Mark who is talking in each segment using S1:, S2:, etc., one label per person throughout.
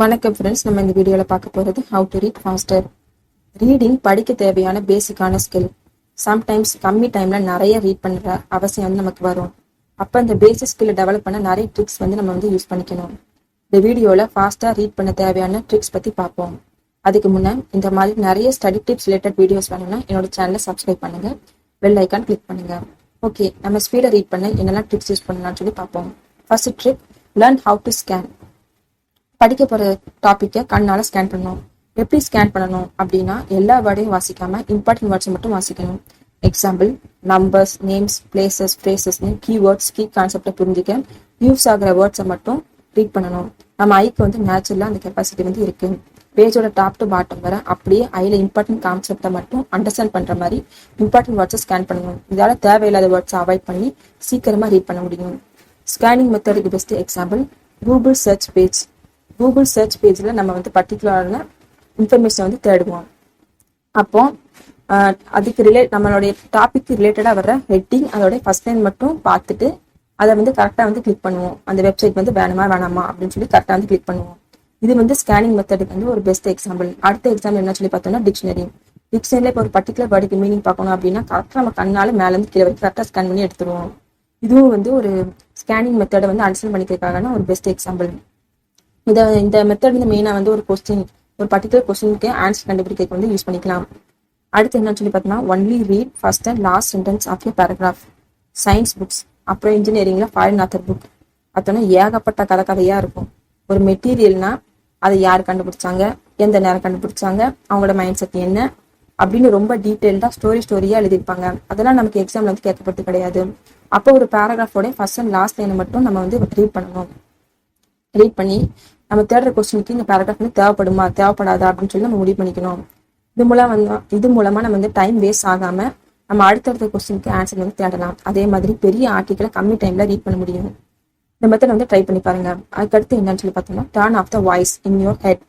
S1: வணக்கம் ஃப்ரெண்ட்ஸ், நம்ம இந்த வீடியோவில் பார்க்க போகிறது how to read faster. Reading படிக்க தேவையான பேசிக்கான ஸ்கில். சம்டைம்ஸ் கம்மி டைமில் நிறைய ரீட் பண்ணுற அவசியம் வந்து நமக்கு வரும். அப்போ இந்த பேசிக் ஸ்கில்லை டெவலப் பண்ண நிறைய ட்ரிக்ஸ் வந்து நம்ம வந்து யூஸ் பண்ணிக்கணும். இந்த வீடியோவில் ஃபாஸ்ட்டாக ரீட் பண்ண தேவையான ட்ரிக்ஸ் பற்றி பார்ப்போம். அதுக்கு முன்னே இந்த மாதிரி நிறைய ஸ்டடி டிப்ஸ் ரிலேட்டட் வீடியோஸ் வேணும்னா என்னோட சேனலை சப்ஸ்கிரைப் பண்ணுங்கள், பெல் ஐக்கான் கிளிக் பண்ணுங்கள். ஓகே, நம்ம ஸ்பீடை ரீட் பண்ண என்னெல்லாம் ட்ரிக்ஸ் யூஸ் பண்ணலாம்னு சொல்லி பார்ப்போம். First trick, learn how to scan. படிக்க போற டாபிக்கை கண்ணால ஸ்கேன் பண்ணணும். எப்படி ஸ்கேன் பண்ணணும் அப்படின்னா, எல்லா வேர்டையும் வாசிக்காம இம்பார்ட்டன்ட் வேர்ட்ஸ் மட்டும் வாசிக்கணும். எக்ஸாம்பிள், நம்பர்ஸ், நேம்ஸ், பிளேசஸ், ஃப்ரேசஸ்னு கீவேர்ட்ஸ், கீ கான்செப்டை புரிஞ்சுக்க யூஸ் ஆகிற வேர்ட்ஸை மட்டும் ரீட் பண்ணணும். நம்ம ஐக்கு வந்து நேச்சுரலா அந்த கெப்பாசிட்டி வந்து இருக்கு. பேஜோட டாப் டு பாட்டம் வர அப்படியே ஐல இம்பார்ட்டன்ட் கான்செப்டை மட்டும் அண்டர்ஸ்டாண்ட் பண்ற மாதிரி இம்பார்ட்டன்ட் வேர்ட்ஸை ஸ்கேன் பண்ணணும். இதால தேவையில்லாத வேர்ட்ஸை அவாய்ட் பண்ணி சீக்கிரமா ரீட் பண்ண முடியும். ஸ்கேனிங் மெத்தடுக்கு best example Google search page. Google search பேஜில் நம்ம வந்து பர்டிகுலரான இன்ஃபர்மேஷன் வந்து தேடுவோம். அப்போ அதுக்கு நம்மளுடைய டாபிக் ரிலேட்டடாக வர்ற ஹெட்டிங் அதோடைய ஃபர்ஸ்ட் லைன் மட்டும் பார்த்துட்டு அதை வந்து கரெக்டாக வந்து கிளிக் பண்ணுவோம். அந்த வெப்சைட் வந்து வேணுமா வேணாமா அப்படின்னு சொல்லி கரெக்டாக வந்து கிளிக் பண்ணுவோம். இது வந்து ஸ்கேனிங் மெத்தடுக்கு வந்து ஒரு பெஸ்ட் எக்ஸாம்பிள். அடுத்த எக்ஸாம்பிள் என்ன சொல்லி பார்த்தோம்னா டிக்ஷனரி. டிக்ஷனரியில் இப்போ ஒரு பர்டிகுலர் வேர்டுக்கு மீனிங் பார்க்கணும் அப்படின்னா கரெக்டாக நம்ம கண்ணால மேலேருந்து கீழே வரைக்கும் கரெக்டாக ஸ்கேன் பண்ணி எடுத்துருவோம். இதுவும் வந்து ஒரு ஸ்கேனிங் மெத்தடை வந்து அண்டர்ஸ்டாண்ட் பண்ணிக்கிறதுக்கான ஒரு பெஸ்ட் எக்ஸாம்பிள். இந்த மெத்தட் வந்து மெயினா வந்து ஒரு பர்டிகுலர் கொஸ்டினுக்கு ஆன்சர் கண்டுபிடிக்க வந்து யூஸ் பண்ணிக்கலாம். அடுத்து என்னன்னு சொல்லி பார்த்தோம்னா, only read first and last sentence of your paragraph. Science books, அப்புறம் இன்ஜினியரிங்ல ஃபாரின் ஆத்தர் புக் பார்த்தோன்னா ஏகப்பட்ட கதையா இருக்கும். ஒரு மெட்டீரியல்னா அதை யார் கண்டுபிடிச்சாங்க, எந்த நேரம் கண்டுபிடிச்சாங்க, அவங்களோட மைண்ட் செட் என்ன அப்படின்னு ரொம்ப டீட்டெயில்டா ஸ்டோரியா எழுதியிருப்பாங்க. அதெல்லாம் நமக்கு எக்ஸாம்ல வந்து கேட்கப்பட்டு கிடையாது. அப்போ ஒரு பேராகிராஃபோட ஃபர்ஸ்ட் அண்ட் லாஸ்ட் லைனை மட்டும் நம்ம வந்து ரீட் பண்ணணும். ரீட் பண்ணி நம்ம தேடுற கொஸ்டினுக்கு இந்த பேராகிராஃப் வந்து தேவைப்படாதா அப்படின்னு சொல்லி நம்ம முடிவு பண்ணிக்கணும். இது மூலமா நம்ம வந்து டைம் வேஸ்ட் ஆகாம நம்ம அடுத்தடுத்த கொஸ்டினுக்கு ஆன்சர் வந்து தேடலாம். அதே மாதிரி பெரிய ஆர்டிக்கலை கம்மி டைம்ல ரீட் பண்ண முடியும். இந்த மெத்தட் வந்து ட்ரை பண்ணி பாருங்க. அதுக்கடுத்து என்னன்னு சொல்லி பார்த்தோம்னா, turn off the voice in your head.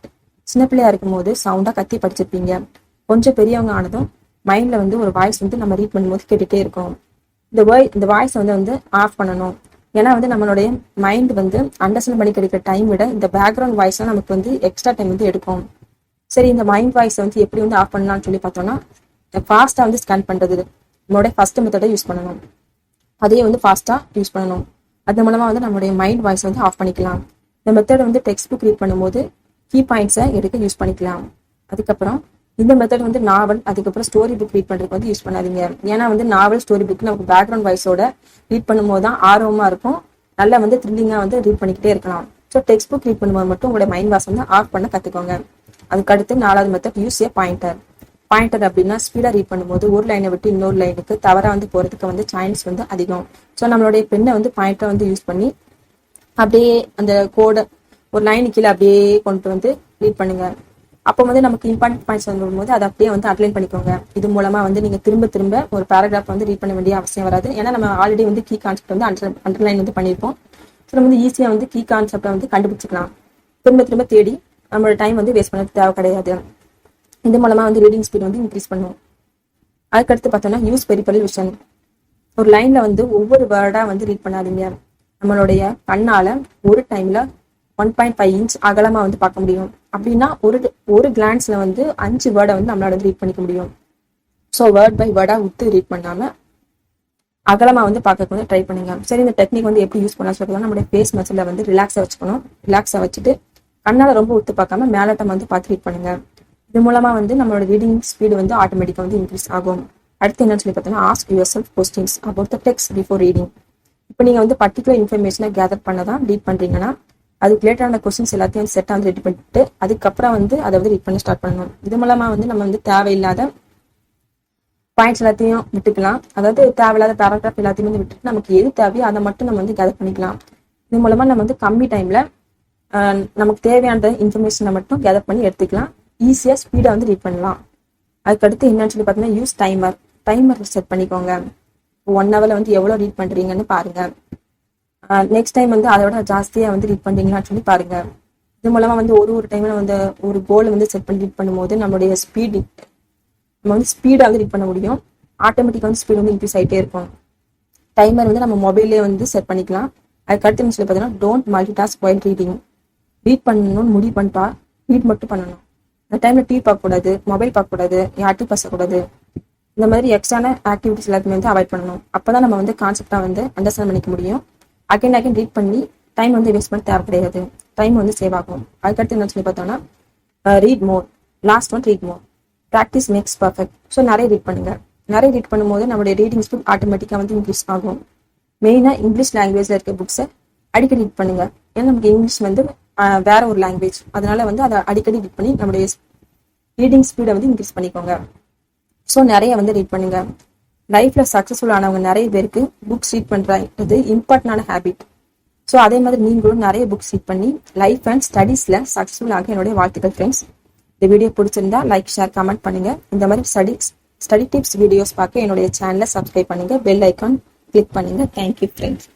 S1: சின்ன பிள்ளையா இருக்கும் போது சவுண்டா கத்தி படிச்சிருப்பீங்க. கொஞ்சம் பெரியவங்க ஆனதும் மைண்ட்ல வந்து ஒரு வாய்ஸ் வந்து நம்ம ரீட் பண்ணும்போது கேட்டுட்டே இருக்கும். இந்த வாய்ஸ் வந்து ஆஃப் பண்ணணும். ஏன்னா வந்து நம்மளுடைய மைண்ட் வந்து அண்டர்ஸ்டாண்ட் பண்ணி கிடைக்கிற டைம் விட இந்த பேக்ரவுண்ட் வாய்ஸ் நமக்கு வந்து எக்ஸ்ட்ரா டைம் வந்து எடுக்கும். சரி, இந்த மைண்ட் வாய்ஸ் வந்து எப்படி வந்து ஆஃப் பண்ணலாம்னு சொல்லி பார்த்தோம்னா, ஃபாஸ்டா வந்து ஸ்கேன் பண்றது நம்மளுடைய ஃபர்ஸ்ட் மெத்தடை யூஸ் பண்ணணும். அதையே வந்து ஃபாஸ்டா யூஸ் பண்ணணும். அது மூலமா வந்து நம்மளுடைய மைண்ட் வாய்ஸ் வந்து ஆஃப் பண்ணிக்கலாம். இந்த மெத்தடை வந்து டெக்ஸ்ட் புக் ரீட் பண்ணும்போது கீ பாயிண்ட்ஸை எடுக்க யூஸ் பண்ணிக்கலாம். அதுக்கப்புறம் இந்த மெத்தட் வந்து நாவல், அதுக்கப்புறம் ஸ்டோரி புக் ரீட் பண்றதுக்கு வந்து யூஸ் பண்ணாதீங்க. ஏன்னா வந்து நாவல், ஸ்டோரி புக் நமக்கு பேக்ரவுண்ட் வாய்ஸோட ரீட் பண்ணும்போது தான் ஆர்வமா இருக்கும். நல்லா வந்து த்ரில்லிங்கா வந்து ரீட் பண்ணிக்கிட்டே இருக்கலாம். ஸோ டெக்ஸ்ட் புக் ரீட் பண்ணும்போது மட்டும் உங்களோட மைண்ட் வாய்ஸ் வந்து ஆஃப் பண்ண கத்துக்கோங்க. அதுக்கடுத்து 4வது மெத்தட், யூஸ் ஏ பாயிண்டர். பாயிண்டர் அப்படின்னா ஸ்பீடா ரீட் பண்ணும்போது ஒரு லைனை விட்டு இன்னொரு லைனுக்கு தவறா வந்து போறதுக்கு வந்து சான்ஸ் வந்து அதிகம். ஸோ நம்மளுடைய பெண்ணை வந்து பாயிண்டரை வந்து யூஸ் பண்ணி அப்படியே அந்த கோடை ஒரு லைனு கீழே அப்படியே கொண்டு வந்து ரீட் பண்ணுங்க. அப்போ வந்து நமக்கு இம்பார்ட்டன்ட் பாயிண்ட்ஸ் வரும்போது அதை அப்படியே வந்து அட்லைன் பண்ணிக்கோங்க. இது மூலமா வந்து நீங்க திரும்ப ஒரு பேராகிராஃப் வந்து ரீட் பண்ண வேண்டிய அவசியம் வராது. ஏன்னா நம்ம ஆல்ரெடி வந்து கீ கான்செப்ட் வந்து அண்டர்லைன் வந்து பண்ணியிருப்போம். ஸோ நம்ம வந்து ஈஸியா வந்து கீ கான்செப்டை வந்து கண்டுபிடிச்சிக்கலாம். திரும்ப தேடி நம்மளோட டைம் வந்து வேஸ்ட் பண்ண தேவை கிடையாது. இது மூலமா வந்து ரீடிங் ஸ்பீட் வந்து இன்க்ரீஸ் பண்ணும். அதுக்கடுத்து பார்த்தோம்னா, யூஸ் பெரிஃபெரல் விஷன். ஒரு லைன்ல வந்து ஒவ்வொரு வேர்டா வந்து ரீட் பண்ணாதீங்க. நம்மளுடைய கண்ணால ஒரு டைம்ல 1.5 இன்ச் அகலமா வந்து பார்க்க முடியும். அப்படின்னா ஒரு கிளான்ஸ்ல வந்து 5 வேர்டை வந்து நம்மளால ரீட் பண்ணிக்க முடியும். ஸோ வேர்ட் பை வேர்டா விட்டு ரீட் பண்ணாம அகலமா வந்து பார்க்க வந்து ட்ரை பண்ணுங்க. சரி, இந்த டெக்னிக் வந்து எப்படி யூஸ் பண்ண சொல்றதுனா, நம்மளுடைய ஃபேஸ் மசில வந்து ரிலாக்ஸா வச்சுக்கணும். ரிலாக்ஸா வச்சுட்டு கண்ணால ரொம்ப உத்து பார்க்காம மேலட்டம் வந்து பார்த்து ரீட் பண்ணுங்க. இது மூலமா வந்து நம்மளோட ரீடிங் ஸ்பீடு வந்து ஆட்டோமேட்டிக்கா வந்து இன்க்ரீஸ் ஆகும். அடுத்து என்னன்னு சொல்லி பார்த்தோம்னா, ask your self questions about the text before reading. இப்போ நீங்க வந்து பர்டிகுலர் இன்ஃபர்மேஷனை கேதர் பண்ணதான் ரீட் பண்றீங்கன்னா, அதுக்கு ரிலேட்டடான கொஸ்டின்ஸ் எல்லாத்தையும் செட்டா வந்து ரெடி பண்ணிட்டு அதுக்கப்புறம் வந்து அதை வந்து ரீட் பண்ண ஸ்டார்ட் பண்ணணும். இது மூலமா வந்து நம்ம வந்து தேவையில்லாத பாயிண்ட்ஸ் எல்லாத்தையும் விட்டுக்கலாம். அதாவது தேவையில்லாத பேராகிராஃப் எல்லாத்தையும் வந்து விட்டுட்டு நமக்கு எது தேவையோ அதை மட்டும் நம்ம வந்து கேதர் பண்ணிக்கலாம். இது மூலமா நம்ம வந்து கம்மி டைம்ல நமக்கு தேவையான இன்ஃபர்மேஷனை மட்டும் கேதர் பண்ணி எடுத்துக்கலாம். ஈஸியா ஸ்பீடா வந்து ரீட் பண்ணலாம். அதுக்கடுத்து என்னன்னு சொல்லி பார்த்தீங்கன்னா, யூஸ் டைமர் செட் பண்ணிக்கோங்க. 1 ஹவர்ல வந்து எவ்வளவு ரீட் பண்றீங்கன்னு பாருங்க. நெக்ஸ்ட் டைம் வந்து அதோட ஜாஸ்தியா வந்து ரீட் பண்றீங்களான்னு சொல்லி பாருங்க. இது மூலமா வந்து ஒரு டைம்ல வந்து ஒரு கோல் வந்து செட் பண்ணி ரீட் பண்ணும்போது நம்மளுடைய நம்ம வந்து ஸ்பீடா வந்து ரீட் பண்ண முடியும். ஆட்டோமேட்டிக்கா வந்து ஸ்பீட் வந்து இன்க்ரீஸ் ஆகிட்டே இருக்கும். டைமர் வந்து நம்ம மொபைல்லே வந்து செட் பண்ணிக்கலாம். அதுக்கடுத்து சொல்லி பார்த்தீங்கன்னா, டோன்ட் மல்டிடாஸ்க் வைல் ரீடிங். ரீட் பண்ணணும்னு முடிவு பண்ணிட்டா ரீட் மட்டும் பண்ணணும். அந்த டைம்ல டிவி பார்க்கக்கூடாது, மொபைல் பார்க்கக்கூடாது, யார்ட்டையும் பேசக்கூடாது. இந்த மாதிரி எக்ஸ்ட்ரான ஆக்டிவிட்டிஸ் எல்லாத்தையுமே வந்து அவாய்ட் பண்ணணும். அப்பதான் நம்ம வந்து கான்செப்டா வந்து அண்டர்ஸ்டாண்ட் பண்ணிக்க முடியும். அகைன் ரீட் பண்ணி டைம் வந்து வேஸ்ட் பண்ண தேவை கிடையாது. டைம் வந்து சேவ் ஆகும். அதுக்கடுத்து என்ன சொல்லி பார்த்தோம்னா ரீட் மோர். லாஸ்ட் ஒன் ரீட் மோர். Practice makes perfect. ஸோ நிறைய ரீட் பண்ணுங்க. நிறைய ரீட் பண்ணும்போது நம்மளுடைய ரீடிங் ஸ்பீட் ஆட்டோமேட்டிக்காக வந்து இன்க்ரீஸ் ஆகும். மெயினாக இங்கிலீஷ் லாங்குவேஜ்ல இருக்க புக்ஸை அடிக்கடி ரீட் பண்ணுங்க. ஏன்னா நமக்கு இங்கிலீஷ் வந்து வேற ஒரு லாங்குவேஜ். அதனால வந்து அதை அடிக்கடி ரீட் பண்ணி நம்மளுடைய ரீடிங் ஸ்பீடை வந்து இன்க்ரீஸ் பண்ணிக்கோங்க. ஸோ நிறைய வந்து ரீட் பண்ணுங்க. லைஃப்ல சக்சஸ்ஃபுல் ஆனவங்க நிறைய பேருக்கு புக்ஸ் ரீட் பண்றது இம்பார்ட்டன்டான ஹேபிட். ஸோ அதே மாதிரி நீங்களும் நிறைய புக்ஸ் ரீட் பண்ணி லைஃப் அண்ட் ஸ்டடீஸ்ல சக்சஸ்ஃபுல் ஆக என்னுடைய வாழ்த்துக்கள் ஃப்ரெண்ட்ஸ். இந்த வீடியோ பிடிச்சிருந்தா லைக், ஷேர், கமெண்ட் பண்ணுங்க. இந்த மாதிரி ஸ்டடி டிப்ஸ் வீடியோஸ் பார்க்க என்னுடைய சேனலை சப்ஸ்கிரைப் பண்ணுங்க. பெல் ஐக்கான் கிளிக் பண்ணுங்க. Thank you friends.